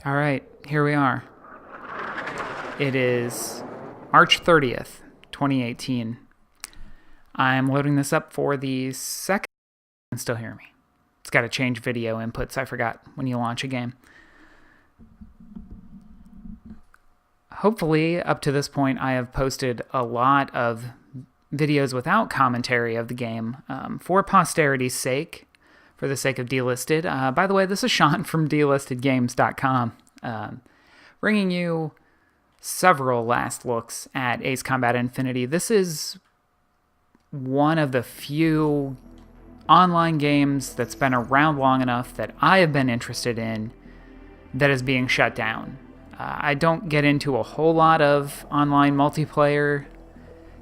All right, here we are. It is March 30th, 2018. I'm loading this up for the second. You can still hear me. It's got to change video inputs. I forgot when you launch a game. Hopefully, up to this point, I have posted a lot of videos without commentary of the game for posterity's sake, for the sake of Delisted. By the way, this is Sean from delistedgames.com, bringing you several last looks at Ace Combat Infinity. This is one of the few online games that's been around long enough that I have been interested in that is being shut down. I don't get into a whole lot of online multiplayer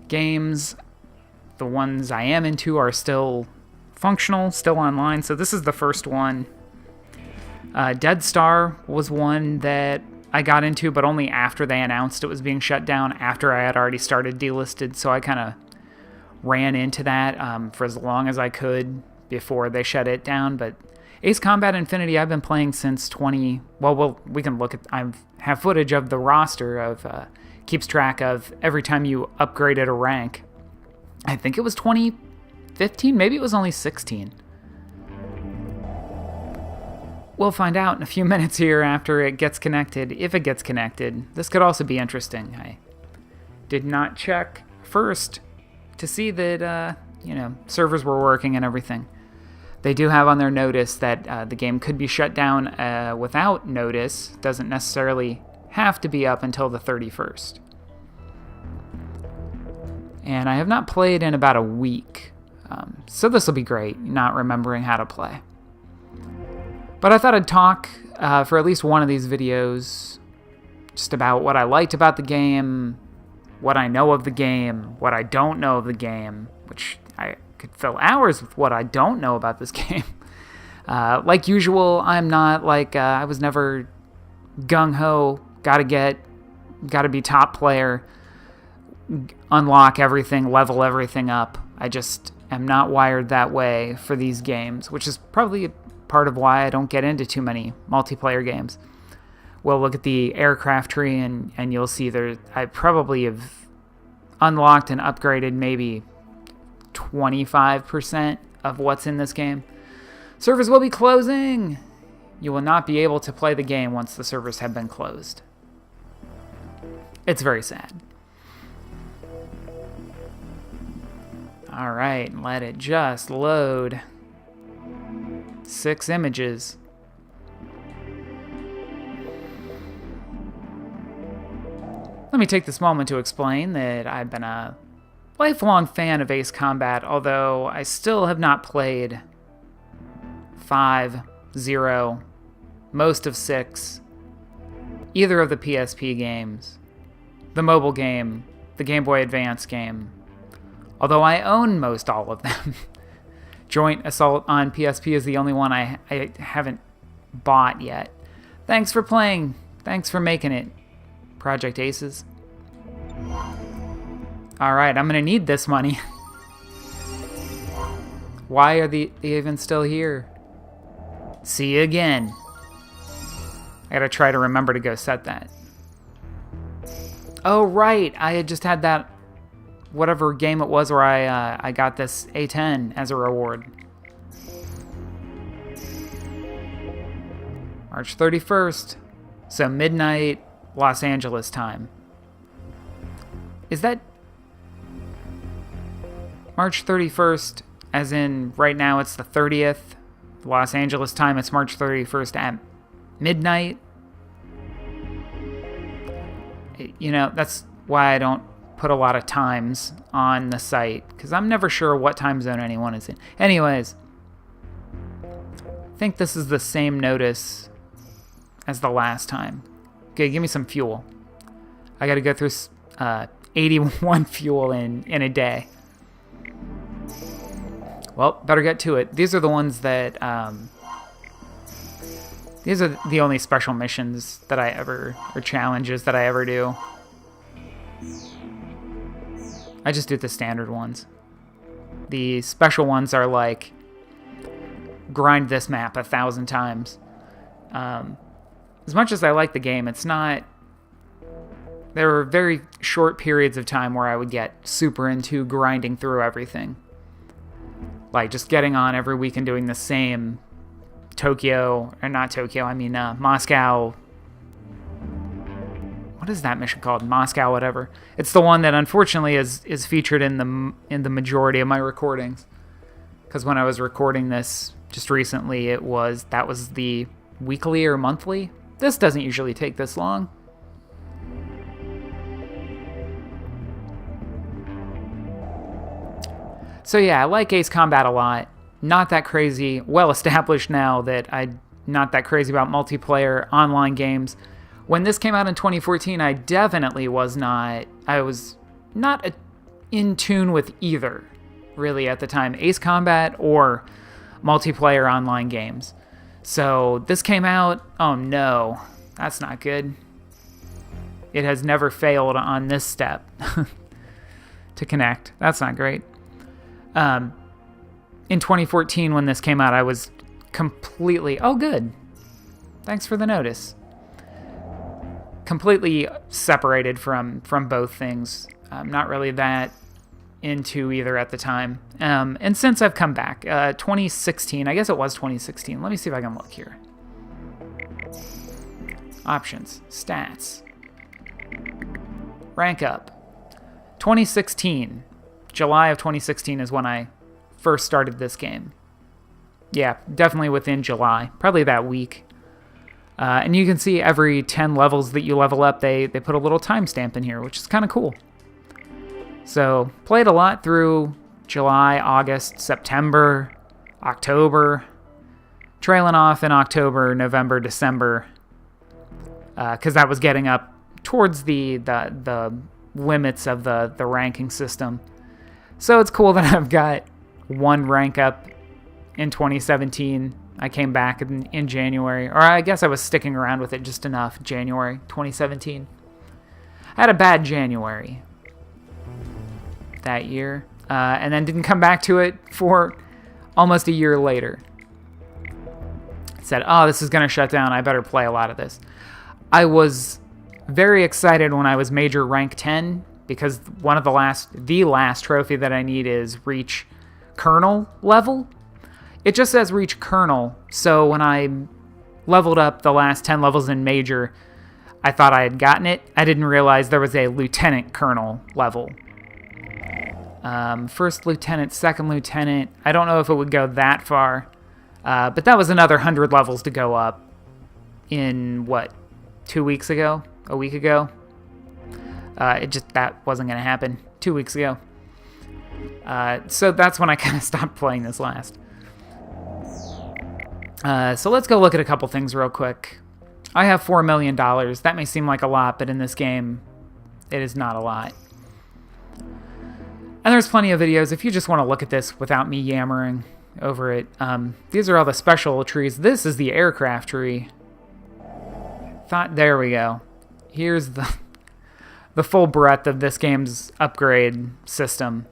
games. The ones I am into are still functional, still online, so this is the first one. Dead Star was one that I got into, but only after they announced it was being shut down, after I had already started Delisted, so I kind of ran into that for as long as I could before they shut it down. But Ace Combat Infinity I've been playing since we can look at, I have footage of the roster of, keeps track of every time you upgraded a rank. I think it was 2015, maybe it was only 16. We'll find out in a few minutes here after it gets connected, if it gets connected. This could also be interesting. I did not check first to see that, servers were working and everything. They do have on their notice that the game could be shut down without notice. Doesn't necessarily have to be up until the 31st. And I have not played in about a week. So this will be great, not remembering how to play. But I thought I'd talk for at least one of these videos just about what I liked about the game, what I know of the game, what I don't know of the game, which I could fill hours with what I don't know about this game. Like usual, I'm not like, I was never gung-ho, gotta be top player, unlock everything, level everything up. I just am not wired that way for these games, which is probably part of why I don't get into too many multiplayer games. We'll look at the aircraft tree and you'll see I probably have unlocked and upgraded maybe 25% of what's in this game. Servers will be closing. You will not be able to play the game once the servers have been closed. It's very sad. All right, let it just load. 6 images. Let me take this moment to explain that I've been a lifelong fan of Ace Combat, although I still have not played 5, 0, most of 6, either of the PSP games, the mobile game, the Game Boy Advance game, although I own most all of them. Joint Assault on PSP is the only one I haven't bought yet. Thanks for playing. Thanks for making it, Project Aces. Alright, I'm going to need this money. Why are they even still here? See you again. I gotta try to remember to go set that. Oh, right. I had just had that, whatever game it was where I got this A10 as a reward. March 31st. So midnight, Los Angeles time. Is that March 31st, as in right now it's the 30th? Los Angeles time, it's March 31st at midnight? That's why I don't put a lot of times on the site, because I'm never sure what time zone anyone is in. Anyways, I think this is the same notice as the last time. Okay, give me some fuel. I gotta go through 81 fuel in a day. Well, better get to it. These are the ones that, these are the only special missions that or challenges that I ever do. I just do the standard ones. The special ones are like, grind this map 1,000 times. as much as I like the game, it's not... There were very short periods of time where I would get super into grinding through everything. Like, just getting on every week and doing the same Moscow... What is that mission called? Moscow, whatever. It's the one that unfortunately is featured in the majority of my recordings. Because when I was recording this just recently, that was the weekly or monthly. This doesn't usually take this long. So yeah, I like Ace Combat a lot. Not that crazy. Well established now that I'm not that crazy about multiplayer online games. When this came out in 2014, I definitely was not... I was not in tune with either, really, at the time. Ace Combat or multiplayer online games. So this came out... Oh no, that's not good. It has never failed on this step to connect. That's not great. In 2014, when this came out, I was completely... Oh, good. Thanks for the notice. Completely separated from both things. I'm not really that into either at the time. And since I've come back, 2016, I guess it was 2016. Let me see if I can look here. Options, stats, rank up. 2016, July of 2016 is when I first started this game. Yeah, definitely within July, probably that week. And you can see every 10 levels that you level up, they put a little timestamp in here, which is kind of cool. So, played a lot through July, August, September, October, trailing off in October, November, December, because that was getting up towards the limits of the ranking system. So it's cool that I've got one rank up in 2017. I came back in January, or I guess I was sticking around with it just enough, January 2017. I had a bad January that year, and then didn't come back to it for almost a year later. Said, oh, this is going to shut down, I better play a lot of this. I was very excited when I was Major Rank 10, because the last trophy that I need is reach Colonel level. It just says reach Colonel, so when I leveled up the last 10 levels in Major, I thought I had gotten it. I didn't realize there was a Lieutenant Colonel level. First Lieutenant, Second Lieutenant, I don't know if it would go that far, but that was another 100 levels to go up in, 2 weeks ago? A week ago? That wasn't going to happen 2 weeks ago. So that's when I kind of stopped playing this last. So let's go look at a couple things real quick. I have $4 million. That may seem like a lot, but in this game, it is not a lot. And there's plenty of videos if you just want to look at this without me yammering over it. These are all the special trees. This is the aircraft tree. There we go. Here's the full breadth of this game's upgrade system.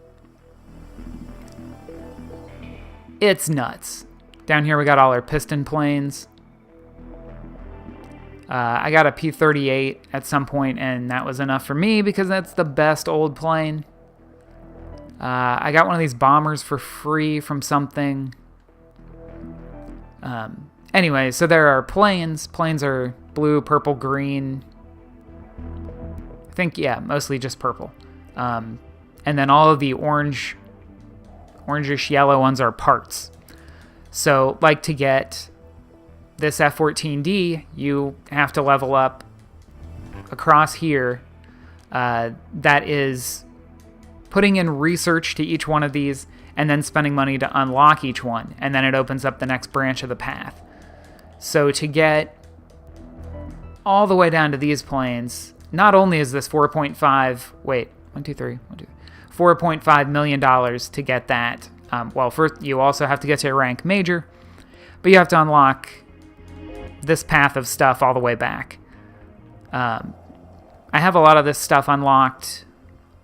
It's nuts. Down here we got all our piston planes. I got a P-38 at some point, and that was enough for me because that's the best old plane. I got one of these bombers for free from something. Anyway, so there are planes. Planes are blue, purple, green. I think, yeah, mostly just purple. And then all of the orangish yellow ones are parts. So, like, to get this F-14D, you have to level up across here. That is putting in research to each one of these and then spending money to unlock each one. And then it opens up the next branch of the path. So to get all the way down to these planes, not only is this $4.5 million to get that. Well, first, you also have to get to rank Major, but you have to unlock this path of stuff all the way back. I have a lot of this stuff unlocked,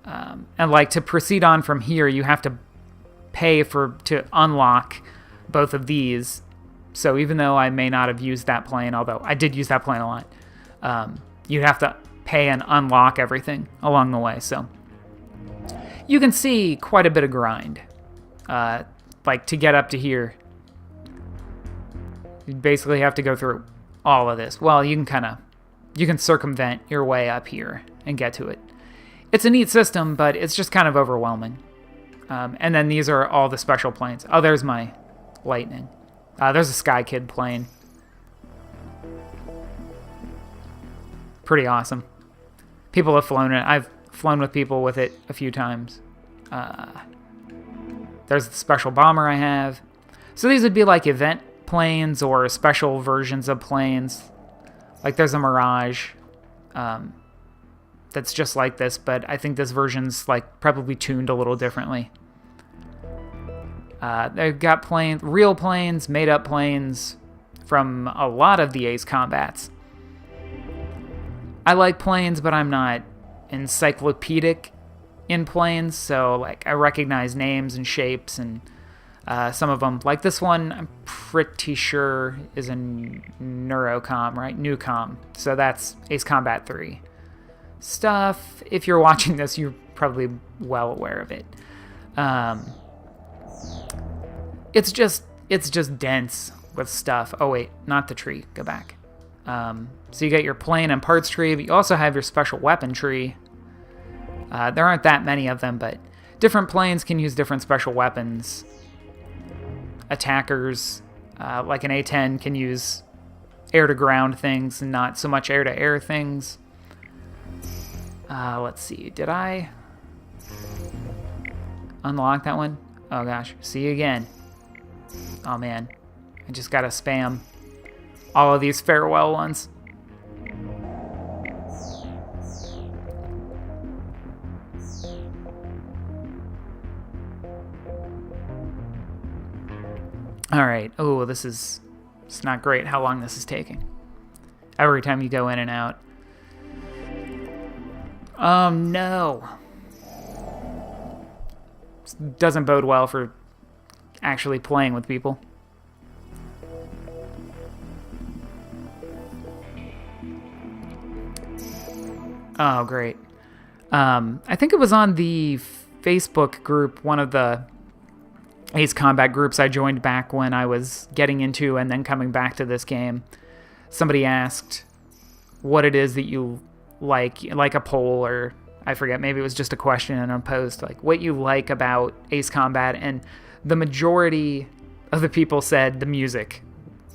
and like to proceed on from here, you have to pay to unlock both of these So even though I may not have used that plane, although I did use that plane a lot, you'd have to pay and unlock everything along the way. So you can see quite a bit of grind. Like to get up to here, you basically have to go through all of this. Well, you can circumvent your way up here and get to it. It's a neat system, but it's just kind of overwhelming. And then these are all the special planes. Oh, there's my lightning. There's a Sky Kid plane. Pretty awesome. People have flown it. I've flown with people with it a few times. There's the special bomber I have. So these would be like event planes or special versions of planes. Like there's a Mirage that's just like this, but I think this version's like probably tuned a little differently. They've got planes, real planes, made-up planes from a lot of the Ace Combats. I like planes, but I'm not encyclopedic in planes, so like I recognize names and shapes and some of them. Like this one, I'm pretty sure is a Neurocom, right? Newcom. So that's Ace Combat 3 stuff. If you're watching this, you're probably well aware of it. It's just dense with stuff. Oh wait, not the tree. Go back. So you get your plane and parts tree, but you also have your special weapon tree. There aren't that many of them, but different planes can use different special weapons. Attackers, like an A-10, can use air-to-ground things and not so much air-to-air things. Let's see. Did I unlock that one? Oh gosh. See you again. Oh man. I just gotta spam all of these farewell ones. Alright. Oh, it's not great how long this is taking. Every time you go in and out. No. This doesn't bode well for actually playing with people. Oh, great. I think it was on the Facebook group, one of the Ace Combat groups I joined back when I was getting into and then coming back to this game. Somebody asked what it is that you like a poll, or I forget, maybe it was just a question in a post, like what you like about Ace Combat, and the majority of the people said the music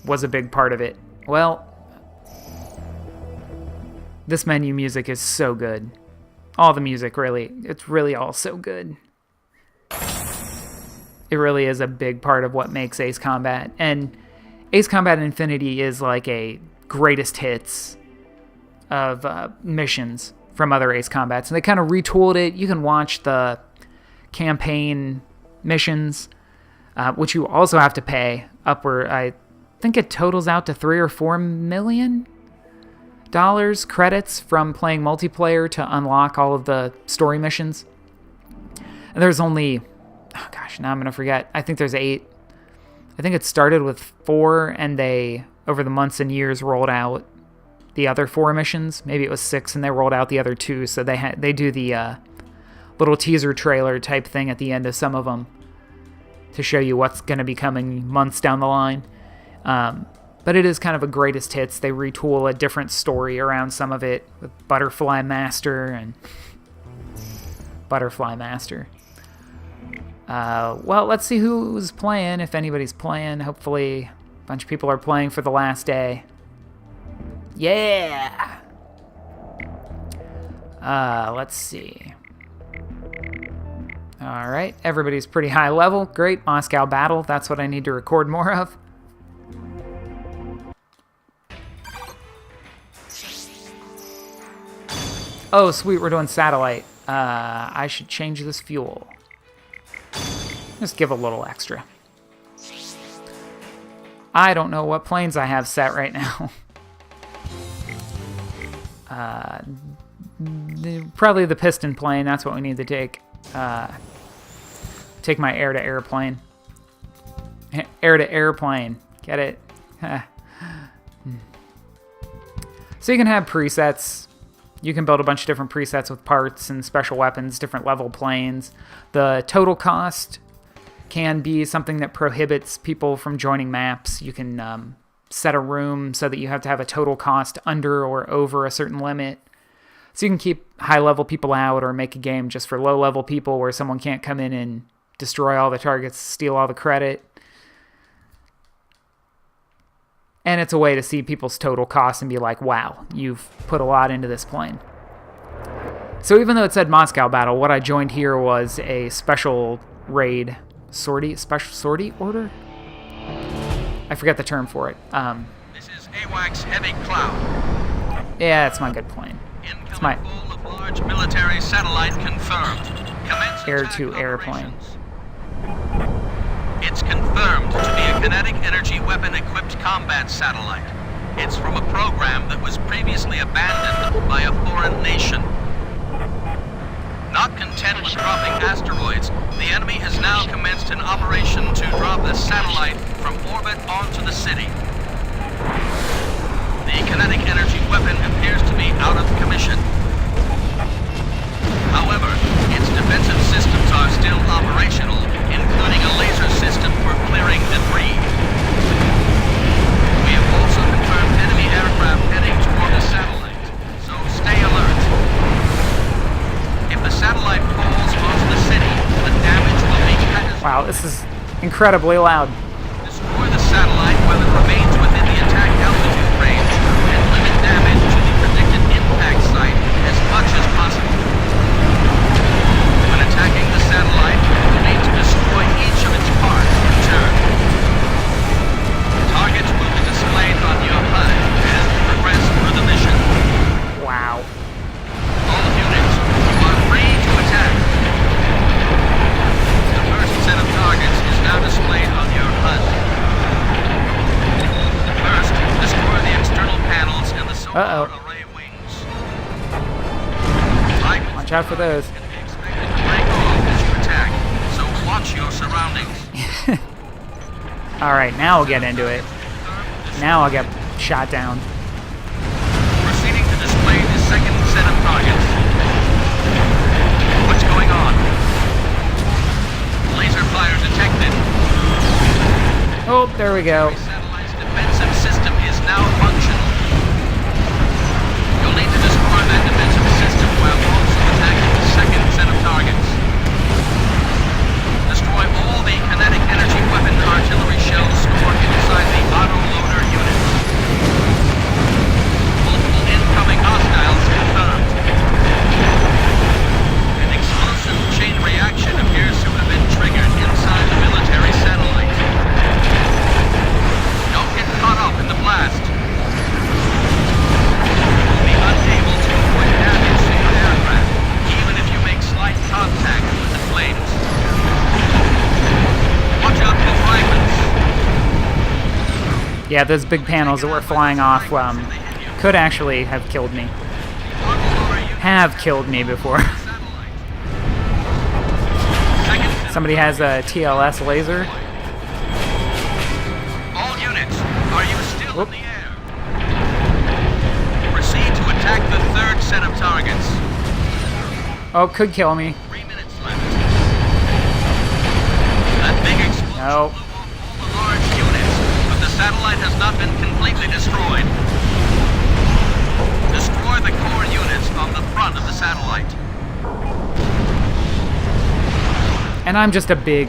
was a big part of it. Well, this menu music is so good. All the music, really, it's really all so good. It really is a big part of what makes Ace Combat. And Ace Combat Infinity is like a greatest hits of missions from other Ace Combats. And they kind of retooled it. You can watch the campaign missions, which you also have to pay upward. I think it totals out to $3 or $4 million credits from playing multiplayer to unlock all of the story missions. And there's only... Oh gosh, now I'm going to forget. I think there's 8. I think it started with 4, and they, over the months and years, rolled out the other 4 missions. Maybe it was 6, and they rolled out the other 2. So they do the little teaser trailer type thing at the end of some of them to show you what's going to be coming months down the line. But it is kind of a greatest hits. They retool a different story around some of it with Butterfly Master and Butterfly Master. Well, let's see who's playing, if anybody's playing. Hopefully a bunch of people are playing for the last day. Yeah! Let's see. Alright, everybody's pretty high level. Great, Moscow Battle. That's what I need to record more of. Oh, sweet, we're doing satellite. I should change this fuel. Just give a little extra. I don't know what planes I have set right now. Probably the piston plane. That's what we need to take. Take my air-to-airplane. Air-to-airplane. Get it? So you can have presets. You can build a bunch of different presets with parts and special weapons, different level planes. The total cost can be something that prohibits people from joining maps. You can set a room so that you have to have a total cost under or over a certain limit. So you can keep high-level people out or make a game just for low-level people where someone can't come in and destroy all the targets, steal all the credit. And it's a way to see people's total cost and be like, wow, you've put a lot into this plane. So even though it said Moscow Battle, what I joined here was a special raid special sortie order? I forget the term for it. This is AWACS Heavy Cloud. Yeah, it's my good plane. It's my full of large military satellite confirmed. Commence air-to-air plane. It's confirmed to be a kinetic energy weapon-equipped combat satellite. It's from a program that was previously abandoned by a foreign nation. Not content with dropping asteroids, the enemy has now commenced an operation to drop the satellite from orbit onto the city. The kinetic energy weapon appears to be out of commission. However, its defensive systems are still operational, including a laser system for clearing debris. We have also confirmed enemy aircraft heading toward the satellite, so stay alert. If the satellite falls onto the city, the damage will be catastrophic. Wow, this is incredibly loud. Destroy the satellite while it remains within the attack altitude range, and limit damage to the predicted impact site as much as possible. When attacking the satellite, you need to destroy each of its parts in turn. Targets will be displayed on your HUD as you progress through the mission. Wow. All units, you are free to attack. The first set of targets is now displayed on your HUD. First, destroy the external panels and the solar array wings. Watch out for those. Can be expected to break off as you attack, so watch your surroundings. Alright, now we'll get into it. Now I'll get shot down. Proceeding to display the second set of targets. What's going on? Laser fire detected. Oh, there we go. The satellite's defensive system is now functional. You'll need to destroy that defensive system while also attacking the second set of targets. Destroy all the kinetic energy weapon artillery shells stored inside the autoloader units. Multiple incoming hostiles confirmed. An explosive chain reaction appears to have been triggered inside the military satellite. Don't get caught up in the blast. You'll be unable to avoid damage to your aircraft, even if you make slight contact with the flames. Watch out for fragments. Yeah, those big panels that were flying off could actually have killed me. Have killed me before. Somebody has a TLS laser. All units, are you still in the air? Proceed to attack the third set of targets. Oh, could kill me. 3 minutes left. That big explosion No. blew off all the large units, but the satellite has not been completely destroyed. Destroy the core units on the front of the satellite. And I'm just a big,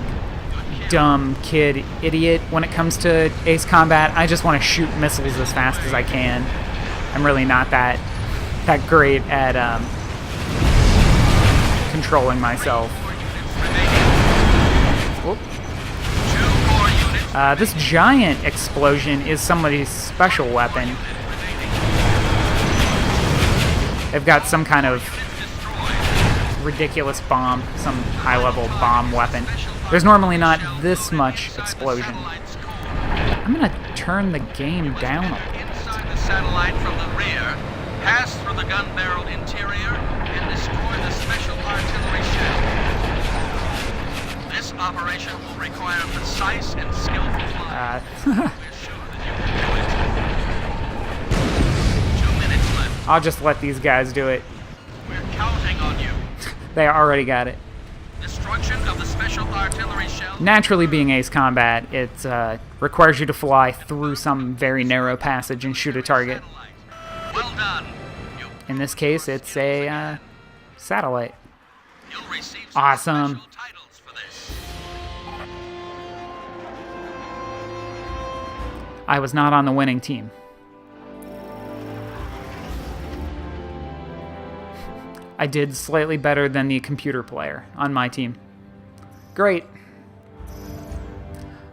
dumb kid idiot when it comes to Ace Combat. I just want to shoot missiles as fast as I can. I'm really not that great at controlling myself. Whoop. This giant explosion is somebody's special weapon. They've got some kind of ridiculous bomb, some high-level bomb weapon. There's normally not this much explosion. I'm gonna turn the game down a little bit. Inside the satellite from the rear, pass through the gun barrel interior, and destroy the special artillery shell. This operation will require precise and skillful flying. We're sure that you can I'll just let these guys do it. We're counting on you. They already got it. Destruction of the special artillery shell. Naturally, being Ace Combat, it requires you to fly through some very narrow passage and shoot a target. Well done. In this case, it's a satellite. You'll receive some Awesome. special titles for this. I was not on the winning team. I did slightly better than the computer player on my team. Great.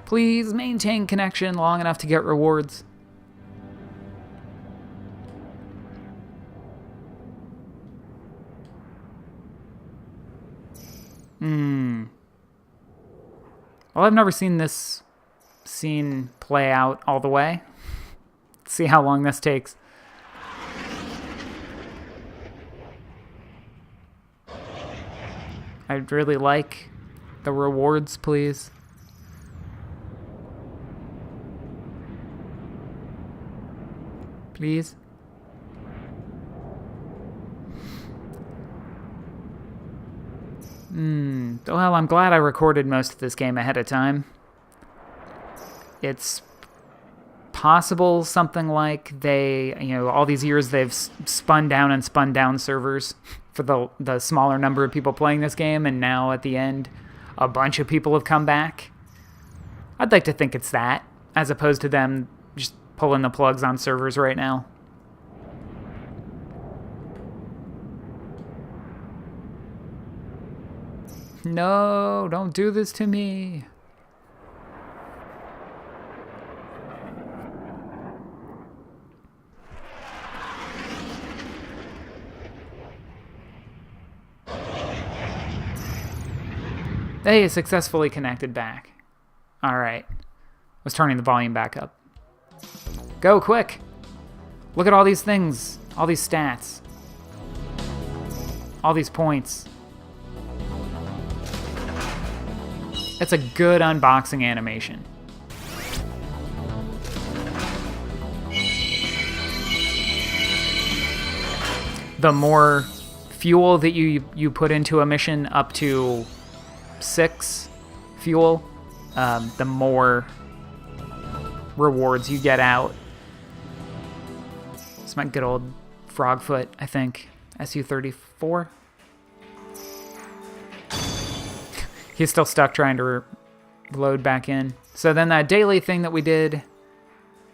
Please maintain connection long enough to get rewards. Well, I've never seen this scene play out all the way. Let's see how long this takes. I'd really like the rewards, please. Please. Well, I'm glad I recorded most of this game ahead of time. It's possible something like they, all these years they've spun down servers for the smaller number of people playing this game, and now at the end, a bunch of people have come back. I'd like to think it's that, as opposed to them just pulling the plugs on servers right now. No, don't do this to me. Hey, successfully connected back. Alright. Was turning the volume back up. Go, quick! Look at all these things. All these stats. All these points. It's a good unboxing animation. The more fuel that you put into a mission, up to 6 fuel, the more rewards you get out. It's my good old Frogfoot, I think. SU-34. He's still stuck trying to load back in. So then that daily thing that we did,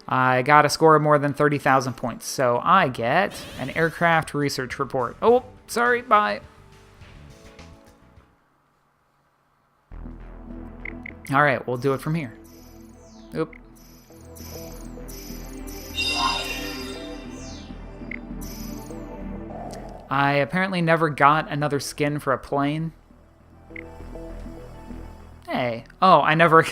I got a score of more than 30,000 points. So I get an aircraft research report. Oh, sorry, bye. All right, we'll do it from here. Oop. I apparently never got another skin for a plane. Hey. Oh, I never...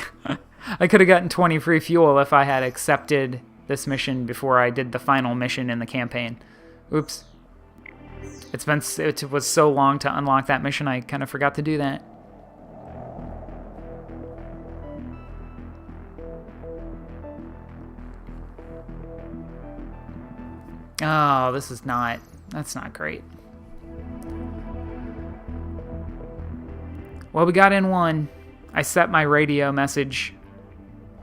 I could have gotten 20 free fuel if I had accepted this mission before I did the final mission in the campaign. Oops. It was so long to unlock that mission, I kind of forgot to do that. Oh, that's not great. Well, we got in one. I set my radio message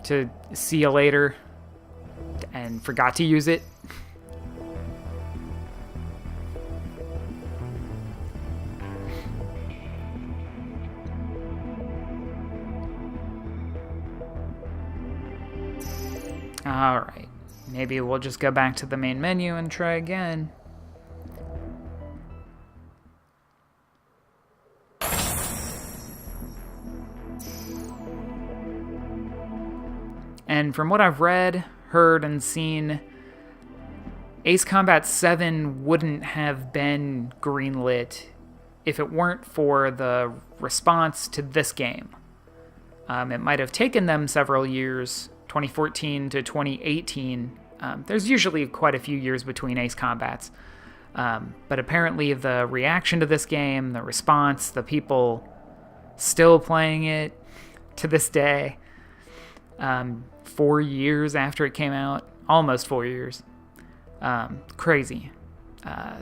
to see you later and forgot to use it. All right. Maybe we'll just go back to the main menu and try again. And from what I've read, heard, and seen, Ace Combat 7 wouldn't have been greenlit if it weren't for the response to this game. It might have taken them several years, 2014 to 2018. There's usually quite a few years between Ace Combats. But apparently the reaction to this game, the response, the people still playing it to this day, 4 years after it came out, almost 4 years. Crazy.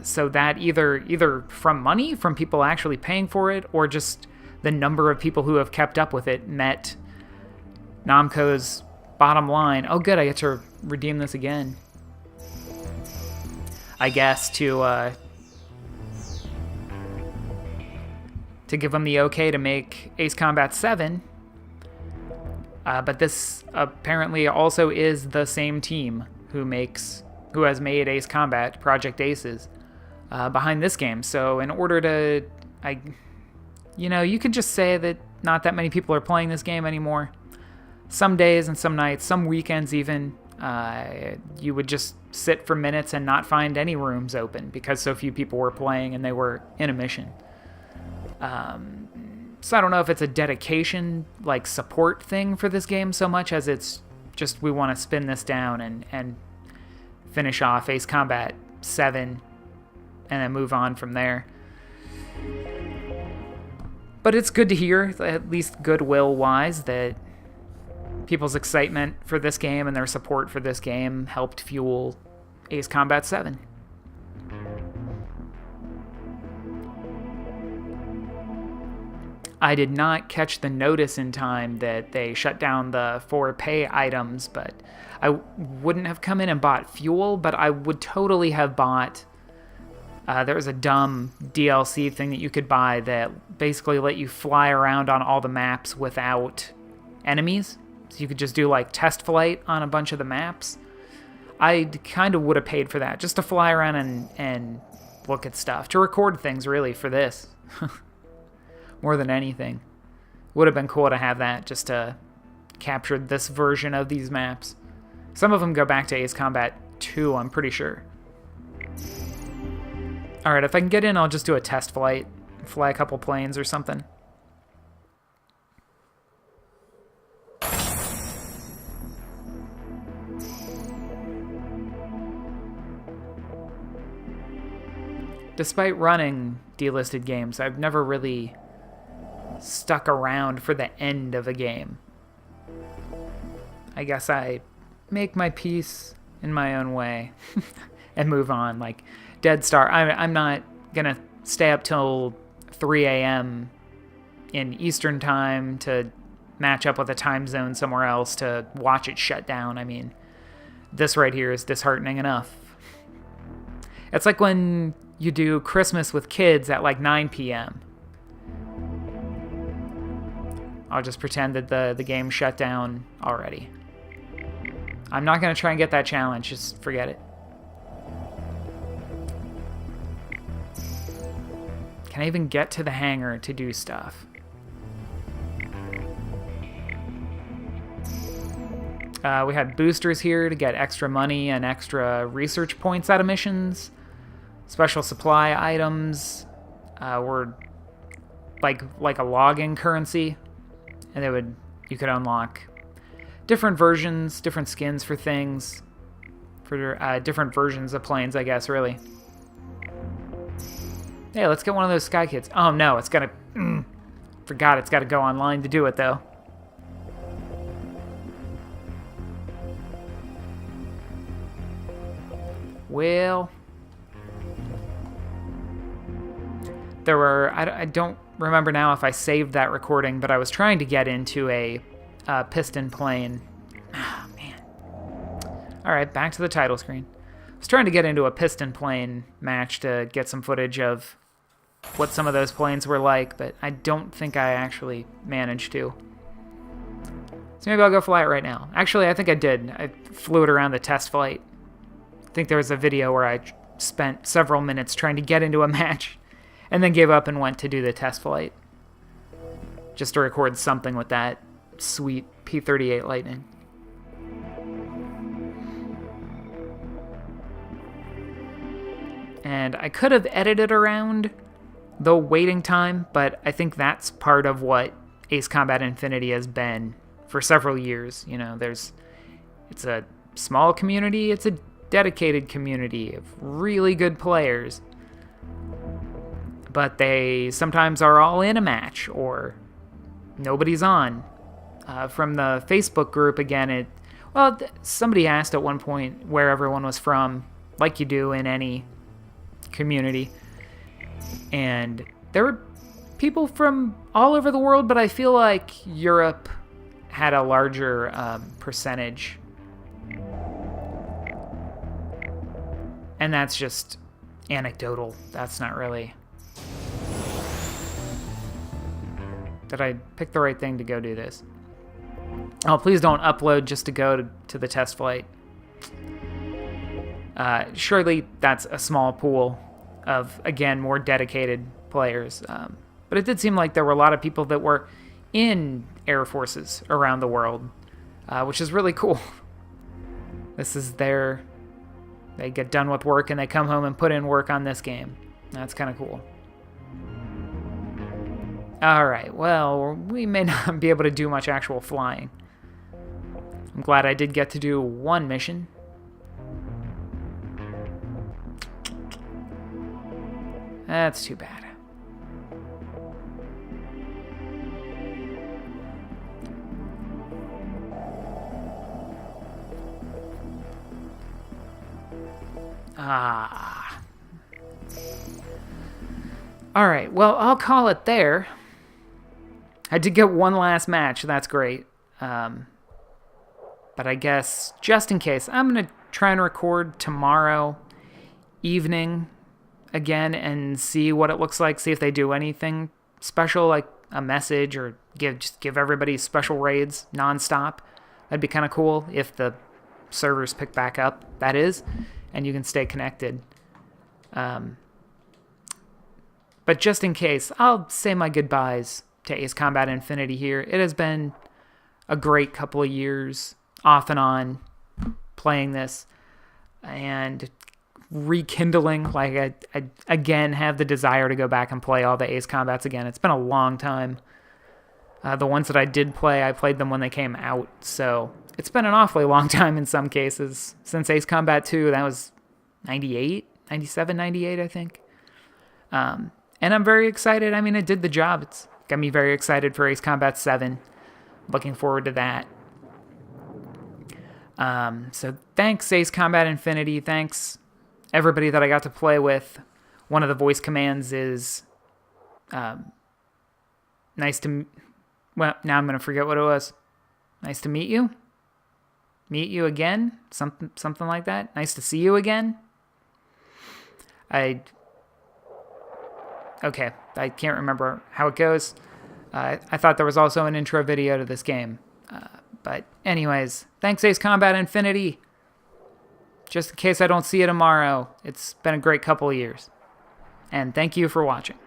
So that either from money, from people actually paying for it, or just the number of people who have kept up with it met Namco's bottom line. Oh, good, I get to redeem this again. I guess to give them the okay to make Ace Combat 7. But this apparently also is the same team who has made Ace Combat, Project Aces, behind this game. So in order to, you could just say that not that many people are playing this game anymore. Some days and some nights, some weekends even, you would just sit for minutes and not find any rooms open because so few people were playing and they were in a mission. So I don't know if it's a dedication, like support thing for this game so much as it's just we want to spin this down and finish off Ace Combat 7 and then move on from there. But it's good to hear, at least goodwill-wise, that people's excitement for this game and their support for this game helped fuel Ace Combat 7. I did not catch the notice in time that they shut down the 4 pay items, but I wouldn't have come in and bought fuel, but I would totally have bought... there was a dumb DLC thing that you could buy that basically let you fly around on all the maps without enemies. So you could just do like test flight on a bunch of the maps. I kind of would have paid for that, just to fly around and look at stuff, to record things really for this. More than anything. Would have been cool to have that just to capture this version of these maps. Some of them go back to Ace Combat 2, I'm pretty sure. Alright, if I can get in, I'll just do a test flight. Fly a couple planes or something. Despite running delisted games, I've never really stuck around for the end of a game. I guess I make my peace in my own way and move on. Like Dead Star, I'm not gonna stay up till 3 a.m. in Eastern time to match up with a time zone somewhere else to watch it shut down. I mean, this right here is disheartening enough. It's like when you do Christmas with kids at like 9 p.m. I'll just pretend that the game shut down already. I'm not going to try and get that challenge. Just forget it. Can I even get to the hangar to do stuff? We had boosters here to get extra money and extra research points out of missions. Special supply items were like a logging currency. And you could unlock different versions, different skins for things, for different versions of planes, I guess, really. Hey, let's get one of those Sky Kids. Oh no, it's gotta... forgot it's gotta go online to do it, though. Well... There were... I don't remember now if I saved that recording, but I was trying to get into a piston plane. Ah, man. Alright, back to the title screen. I was trying to get into a piston plane match to get some footage of what some of those planes were like, but I don't think I actually managed to. So maybe I'll go fly it right now. Actually, I think I did. I flew it around the test flight. I think there was a video where I spent several minutes trying to get into a match and then gave up and went to do the test flight. Just to record something with that sweet P-38 Lightning. And I could have edited around the waiting time, but I think that's part of what Ace Combat Infinity has been for several years. You know, it's a small community, it's a dedicated community of really good players. But they sometimes are all in a match, or nobody's on. From the Facebook group, again, somebody asked at one point where everyone was from, like you do in any community. And there were people from all over the world, but I feel like Europe had a larger percentage. And that's just anecdotal. That's not really... Did I pick the right thing to go do this? Oh, please don't upload just to go to the test flight. Surely that's a small pool of, again, more dedicated players. But it did seem like there were a lot of people that were in air forces around the world, which is really cool. This is their... They get done with work and they come home and put in work on this game. That's kind of cool. Alright, well, we may not be able to do much actual flying. I'm glad I did get to do one mission. That's too bad. Alright, well, I'll call it there. I did get one last match, that's great. But I guess, just in case, I'm going to try and record tomorrow evening again and see what it looks like, see if they do anything special, like a message, or just give everybody special raids nonstop. That'd be kind of cool if the servers pick back up, that is, and you can stay connected. But just in case, I'll say my goodbyes to Ace Combat Infinity here. It has been a great couple of years, off and on, playing this, and rekindling, like I again have the desire to go back and play all the Ace Combats again. It's been a long time. The ones that I did play, I played them when they came out, so it's been an awfully long time in some cases. Since Ace Combat 2, that was 98, 97, 98, I think. And I'm very excited. I mean, it did the job. It's got me very excited for Ace Combat 7. Looking forward to that. So thanks, Ace Combat Infinity. Thanks, everybody that I got to play with. One of the voice commands is nice to... Well, now I'm going to forget what it was. Nice to meet you? Meet you again? Something like that? Nice to see you again? Okay, I can't remember how it goes. I thought there was also an intro video to this game. But anyways, thanks Ace Combat Infinity. Just in case I don't see you tomorrow, it's been a great couple of years. And thank you for watching.